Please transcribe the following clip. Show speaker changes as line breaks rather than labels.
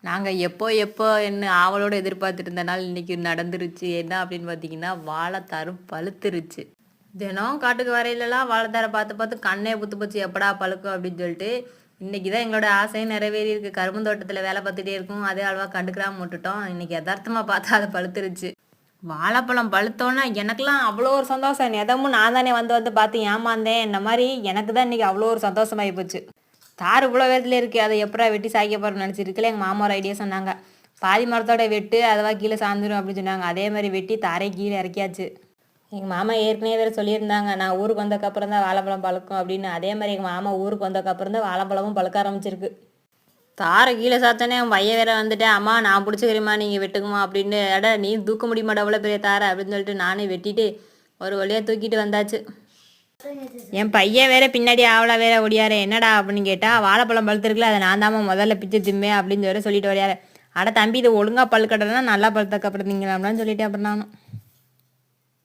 நாங்கள் எப்போ எப்போ என்ன ஆவலோடு எதிர்பார்த்துட்டு இருந்தனால இன்னைக்கு நடந்துருச்சு. என்ன அப்படின்னு பார்த்தீங்கன்னா, வாழைத்தாரும் பழுத்துருச்சு. தினம் காட்டுக்கு வரையிலலாம் வாழைத்தாரை பார்த்து பார்த்து கண்ணே புத்து போச்சு, எப்படா பழுக்கும் அப்படின்னு சொல்லிட்டு. இன்னைக்கு தான் எங்களோட ஆசையும் நிறைவேறி இருக்கு. கரும்புந்தோட்டத்தில் வேலை பார்த்துட்டே இருக்கும், அதே அளவா கண்டுக்கிறாம விட்டுட்டோம். இன்னைக்கு யதார்த்தமாக பார்த்தா அது பழுத்துருச்சு. வாழைப்பழம் பழுத்தோன்னா எனக்கெல்லாம் அவ்வளோ ஒரு சந்தோஷம். எதமும் நான் தானே வந்து வந்து பார்த்து ஏமாந்தேன். இந்த மாதிரி எனக்கு தான் இன்னைக்கு அவ்வளோ ஒரு சந்தோஷமாகி போச்சு. தார் இவ்வளோ வேகத்தில் இருக்குது, அதை எப்படா வெட்டி சாய்க்க போகிறோம்னு நினச்சிருக்கல. எங்கள் மாமா ஒரு ஐடியா சொன்னாங்க, பாதி மரத்தோட வெட்டு அதுவா கீழே சாய்ந்துடும் அப்படின்னு சொன்னாங்க. அதே மாதிரி வெட்டி தாரை கீழே இறக்கியாச்சு. எங்கள் மாமா ஏற்கனவே வேறு சொல்லியிருந்தாங்க, நான் ஊருக்கு வந்ததுக்கப்புறம் தான் வாழைப்பழம் பழுக்கும் அப்படின்னு. அதே மாதிரி எங்கள் மாமா ஊருக்கு வந்ததுக்கப்புறம் தான் வாழைப்பழமும் பழுக்க ஆரம்பிச்சிருக்கு. தாரை கீழே சாத்தோன்னே என் பையன் வேற வந்துட்டேன், அம்மா நான் பிடிச்சிக்கிறேம்மா நீங்கள் வெட்டுக்குமா அப்படின்னு. எடா நீ தூக்க முடியுமாடா அவ்வளோ பெரிய தாரை அப்படின்னு சொல்லிட்டு நானே வெட்டிட்டு ஒரு வழியாக தூக்கிட்டு வந்தாச்சு. என் பையன் வேற பின்னாடி ஆவலா வேற ஒடியாரு. என்னடா அப்படின்னு கேட்டால், வாழைப்பழம் பழுத்துருக்குல அதை நான் தாம்மா முதல்ல பிச்சு திம்மே அப்படின்னு சொல்லிட்டு ஒடியாரு. அட தம்பி, இது ஒழுங்காக பழுக்கட்டனா நல்லா பழுத்தக்கப்புறம் திங்கலாம்னு சொல்லிட்டு அப்புறம் நானும்